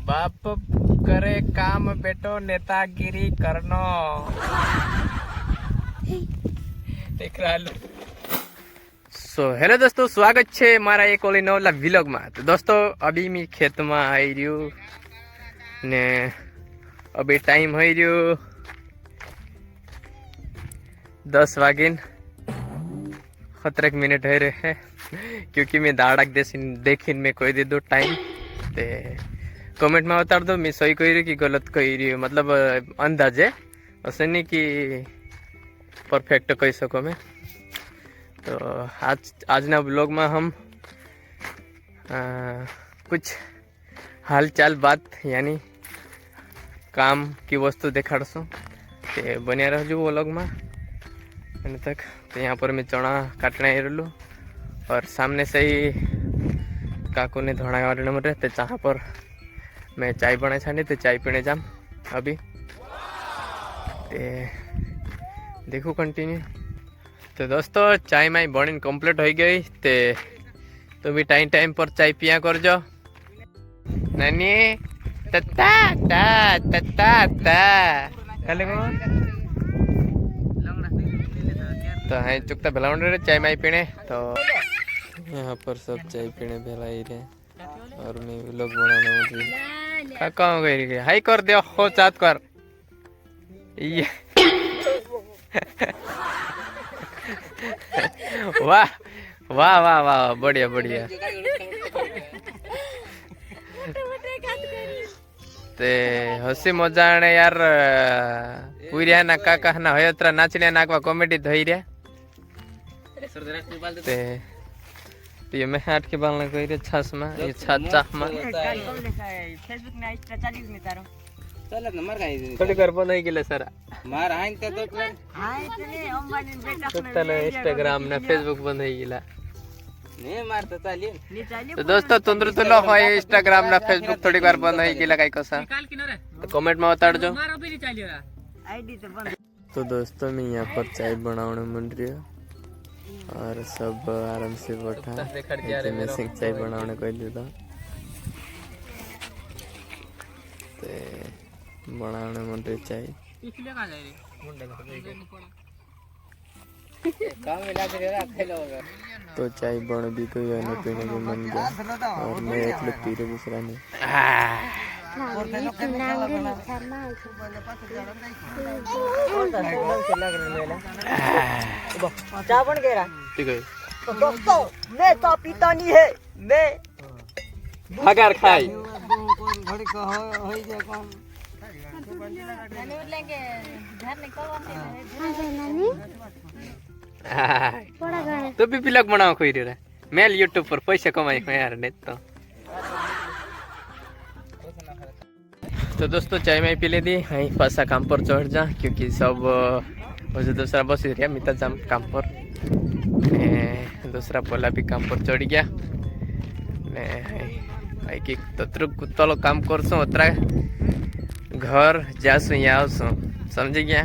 बाप करे काम बेटो नेतागिरी करनो हेलो दोस्तों, स्वागत है मारा एक ओली नवला व्लॉग में। तो दोस्तों अभी मैं खेत में आई रह्यो ने अभी टाइम हो रह्यो 10 वागीन 17 मिनट हो रहे हैं, क्योंकि मैं दाड़क देखी मैं कोई दे दो टाइम ते कमेंट में बता दो मैं सही कही रही कि गलत कही रही, मतलब अंदाजे ऐसे नहीं कि परफेक्ट कही सको मैं। तो आज ना ब्लॉग में हम कुछ हालचाल बात यानी काम की वस्तु दिखाड़शू ते बनिया रहजो व्लॉग में अंत तक। तो यहाँ पर मैं चना काटने आई रहलू और सामने से ही काकू ने धोना वाले में रहते जहाँ पर मैं चाय बना छानी तो चाय पीने जाम अभी ते देखो कंटिन्यू। तो दोस्तों चाय माई बनी कंप्लीट हो गई ते तो भी टाइम टाइम पर चाय पिया कर जो नानी तत्ता ता तत्ता ता हेलो तो हाँ चुकता भलाउंड रहे चाय माई पीने। तो यहाँ पर सब चाय पीने भेला ही रहे और मैं व्लॉग बनाना मुझे कहाँ गई हाई कर दे हो चात कर ये वाह वाह वाह वाह बढ़िया बढ़िया। ते हसी मजा ने यार पूरिया ना काका ना होयत्रा नाचने नाकवा कॉमेडी धोई रे ते ये मैं हाट के बालना कही रे छास में ये छास चाह में फेसबुक में एक्स्ट्रा 40 में तारो चलत न मार गाई थोड़ी कर बनाई गेले सर मार हाइन ते तो हाय तने अंबानी बेटा ने इंस्टाग्राम ने फेसबुक बनाई गेला ने मार तो चाली तो दोस्तों तुंद्र तो लो है इंस्टाग्राम ना फेसबुक थोड़ी बार बनाई गेला काई कसा तो कमेंट में बता दो मारो भी नहीं चालियो आईडी तो बंद। तो दोस्तों मैं यहाँ पर चाय बनाने मन रही हूँ और सब आराम से बैठा मैं सिंह चाय बनाने को देता ते बनाने मन रही चाय तो चाय बन भी गई और पीने को मन गया और मैं एक लोग पी रहे दूसरा नहीं। दोस्तों मैं तो पीता नहीं है मैं भागर खाई तो भी ब्लॉग बनाओ कोई रे मैं यूट्यूब पर पैसे कमाई यार नहीं तो दोस्तों चाय में पी ले दी यहीं पासा काम पर चढ़ जा क्योंकि सब मुझे दूसरा बस एरिया मिता जाम काम पर दूसरा पोला भी काम पर चढ़ गया कि तलो काम करसो उतरा घर जासु या आवसु समझी गया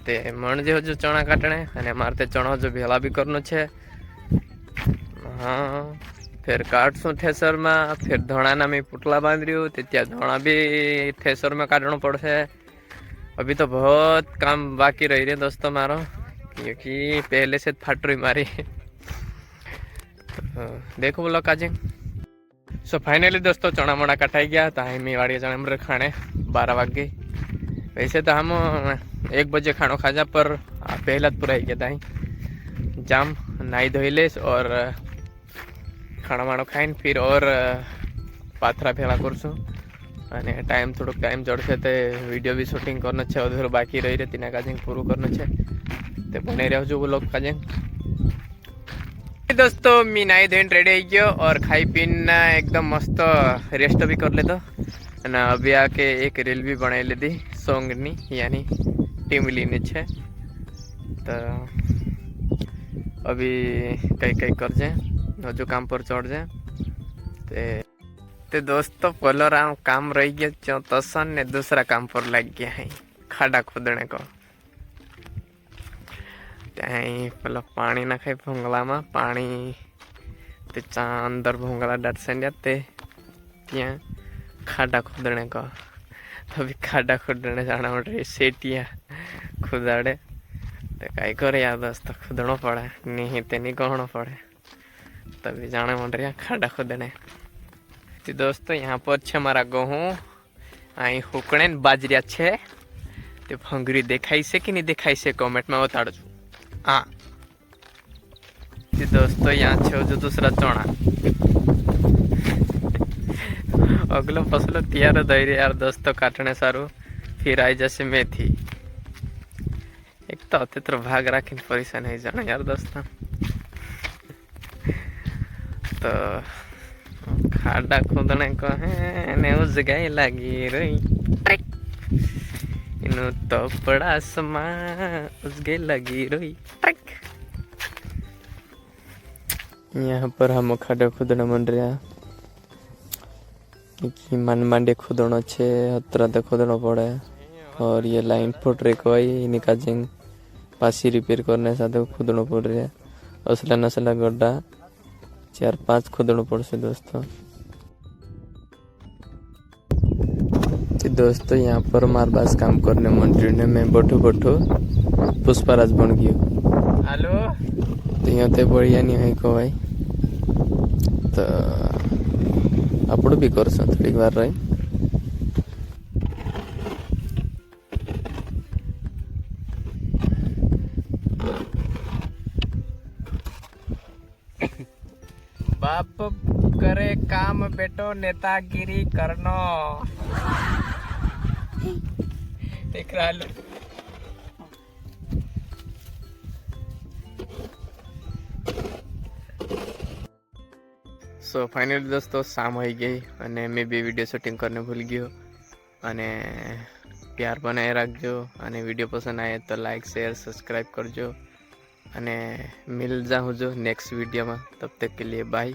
ते मन जे जो चना काटने अने मारे ते चना जो भेला भी करनो छे। हाँ फिर काटसू ठेसर में फिर धोना ना में पुटला बांध रही हूँ त्या धोना भी ठेसर में काटना पड़े। अभी तो बहुत काम बाकी रही रहे दोस्तों मारो क्योंकि पहले से फाट रही मारी तो देखो बोलो काजे। सो फाइनली दोस्तों चना मोना कटाई गया तो मैं वाड़ी चना मेरे खाने 12 वाग गई। वैसे तो हम 1 बजे खानो खा जा पर पहला पूरा ही गया था जाम नाई धोई लेस और खाना वाणो खाई फिर और पाथरा भेला करसु अने टाइम थोड़ो टाइम जड़से ते वीडियो भी शूटिंग करना छे अधूरो बाकी रही रे तीना काजे पूरा करना छे ते बने रहो जो व्लॉग काजे। दोस्तों मी नाई धोइन रेडी हो गयो और खाई पीना एकदम मस्त रेस्ट भी कर ले तो अने अभी आके एक रील भी बनाई ली थी सॉन्ग नी यानी टीमली ने छे तो अभी कई कई कर जाए जो काम पर चढ़ जाए ते दोस्तों पहला राम काम रही गया 14 ने दूसरा काम पर लग गया है खाड़ा खोदने को। पेला पानी नाखे भूंगला में पानी ते अंदर भूंगला डाट से जाते त्या खाडा खोदने का। तो अभी खाडा खोदने जाना पड़ रही सेटिया खुदाड़े तो कई करे यार दोस्त खुदना पड़े नहीं तो नहीं कहना पड़े तभी जाने पड़ रही खाडा खोदने। तो दोस्तों यहाँ पर छे मारा गेहूँ आई हुकणे बाजरिया छे ते भंगरी देखाई से कि नहीं देखाई से कमेंट में बताड़ो। हाँ दोस्तों यहाँ छे जो दूसरा चना अगलो फसलो तैयार धैर्य यार दोस्तों काटने सारू फिर आई जैसे मेथी एक तो अते तो भाग राखी परेशान है जाना यार दोस्तों। तो खाडा खोदने को है ने उस जगह लगी रही इनु तो बड़ा समा उस गे लगी रही। यहाँ पर हम खाडा खोदना मन रहा कि मन मांडे खोदना छे हतराते खोदना पड़े और ये लाइन फुट रही कोई इनका जिंग पासी रिपेयर करने साथ खोदना पड़ रहा है। असला नसला गड्ढा 4-5 खोदना पड़ से दोस्तों। दोस्तों यहाँ पर मार पास काम करने मंत्री ने मैं बैठो पुष्पराज बन गयो। हेलो तो यहाँ ते बढ़िया नहीं है को भाई तो आप भी कर थोड़ी बार रही। बाप करे काम बेटो नेतागिरी करनो देख रहा लो। सो फाइनली दोस्तों शाम हो गई અને મેં બે વિડીયો શૂટિંગ કરને ભૂલી ગયો અને प्यार बनाए रखજો અને વિડીયો પસંદ આવે તો લાઈક શેર સબસ્ક્રાઇબ કરજો અને मिल जाऊँ जो नेक्स्ट वीडियो में तब तक के लिए बाय।